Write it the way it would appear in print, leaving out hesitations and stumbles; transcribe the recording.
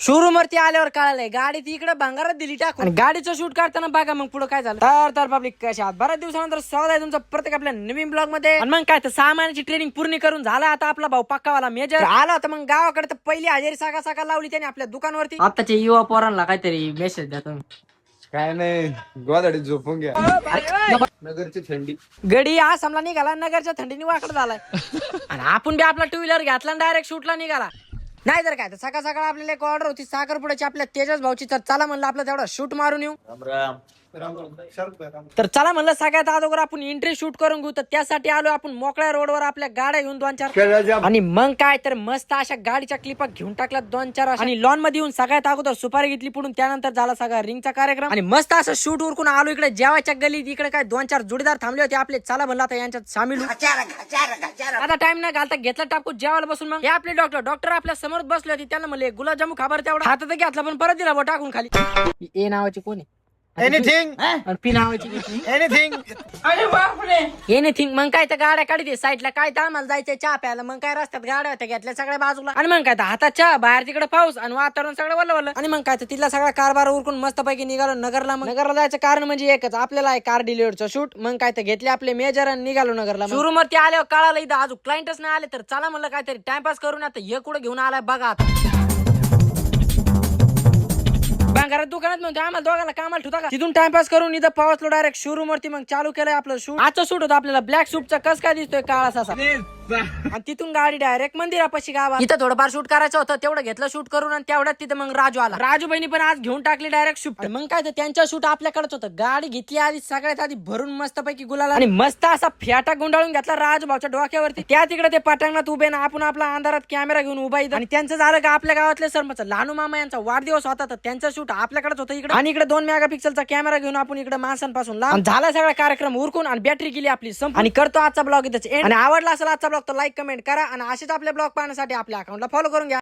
Showroom वरती आल्यावर कळालंय गाडी ती इकडे भंगारात दिली टाकून. गाडीचं शूट करताना बघा मग पुढे काय झालं. तर पब्लिक कशा बऱ्याच दिवसानंतर स्वागत आहे तुमचं प्रत्येक आपल्या नवीन ब्लॉग मध्ये. मग काय तर 6 महिन्याची ट्रेनिंग पूर्ण करून झाला आता आपला भाऊ पक्कावाला मेजर आला होता. मग गावाकडे तर पहिली हजेरी सकाळ लावली त्याने आपल्या दुकानावरती. आताच्या युवा पोरांना काहीतरी मेसेज द्या तुम्ही. काय नाही गोदाडीत झोपून घ्या. नगरची थंडी गडी हा समला निघाला नगरच्या थंडीने वाकड झालाय. आणि आपण बी आपला 2 व्हीलर घेतला आणि डायरेक्ट शूटला निघाला. नाही तर काय तर सकाळ आपल्याला एक ऑर्डर होती साखरपुड्याची आपल्या तेजस भाऊची. तर चला म्हणलं आपलं तेवढा शूट मारून येऊ. तर चला म्हणलं सगळ्यात अगोदर आपण एंट्री शूट करून घेऊ. तर त्यासाठी आलो आपण मोकळ्या रोडवर आपल्या गाड्या घेऊन 2-4 आणि मग काय तर मस्त अशा गाडीच्या क्लिपा घेऊन टाकल्या 2-4 आणि लॉन मध्ये येऊन सगळ्यात अगोदर सुपारी घेतली पुढून त्यानंतर झाला सगळा रिंगचा कार्यक्रम. आणि मस्त असं शूट उरकून आलो इकडे जेवायच्या गलीत. इकडे काय 2-4 जोडीदार थांबले होते आपले. चला म्हणलं आता यांच्यात सामील आता टाइम नाही घालता घेतला टाकू जेवायला बसून. मग हे आपले डॉक्टर आपल्या समोर बसले होते. त्यांना म्हणले गुलाबजामू खाबर तेवढा हातात घेतला पण परत दिला टाकून खाली. ए नावाची कोण आहे एनिथिंग पी नावाची एनिथिंग एनिथिंग. मग काय तर गाड्या काढते साईडला काय तर आम्हाला जायचंय चहा प्यायला. मग काय रस्त्यात गाड्या होत्या घेतल्या सगळ्या बाजूला. आणि मग काय तर हातात चहा बाहेर तिकडे पाऊस आणि वातावरण सगळं वल्ल. आणि मग काय तर तिथला सगळा कारभार उरकून मस्त पैकी निघालो नगरला. मग नगरला जायचं कारण म्हणजे एकच आपल्याला आहे कार डिलिव्हरचं शूट. मग काय तर घेतले आपले मेजर आणि निघालो नगरला. शोरूम वरती आल्यावर कळालं इथं अजून क्लायंटच नाही आले. तर चला म्हणलं काहीतरी टाइमपास करून आता हे कुठं घेऊन आलाय बघा आता. घरात दुकानात म्हणतो आम्हाला दोघांना कामाला ठेवता का. तिथून टाइमपास करून इथं पावसलो डायरेक्ट शोरूम वरती. मग चालू केलंय आपलं शूट. आजचं शूट होतं आपल्याला ब्लॅक सूटचा कस काय दिसतोय काळा असा. आणि तिथून गाडी डायरेक्ट मंदिरापाशी गावात. इथं थोडंफार शूट करायचं होतं तेवढं घेतलं शूट करून. आणि तेवढ्यात तिथं मग राजू आला. राजू बहिणी पण आज घेऊन टाकली डायरेक्ट शूट. मग काय तर त्यांच्या शूट आपल्याकडेच होतं. गाडी घेतली आधी सगळ्यात आधी भरून मस्त पैकी गुलाला आणि मस्त असा फेटा गुंडाळून घेतला राजू भाऊच्या डोक्यावरती. त्या तिकडे ते पटांगणात उभे ना आपण आपला अंधारात कॅमेरा घेऊन उभा इथं. आणि त्यांचं झालं का आपल्या गावातले सरपंच लहानू मामा यांचा वाढदिवस होता. तर त्यांचं शूट आपल्याकडेच होतं इकडे. आणि इकडे 2 मेगापिक्सलचा कॅमेरा घेऊन आपण इकडे माणसांपासून लांब झाला सगळा कार्यक्रम उरकून. आणि बॅटरी केली आपली संप. आणि करतो आजचा ब्लॉग इथेच एंड. आणि आवडला असेल आजचा ब्लॉग तर लाईक कमेंट करा. आणि असेच आपले ब्लॉग पाहण्यासाठी आपल्या अकाउंटला फॉलो करून घ्या.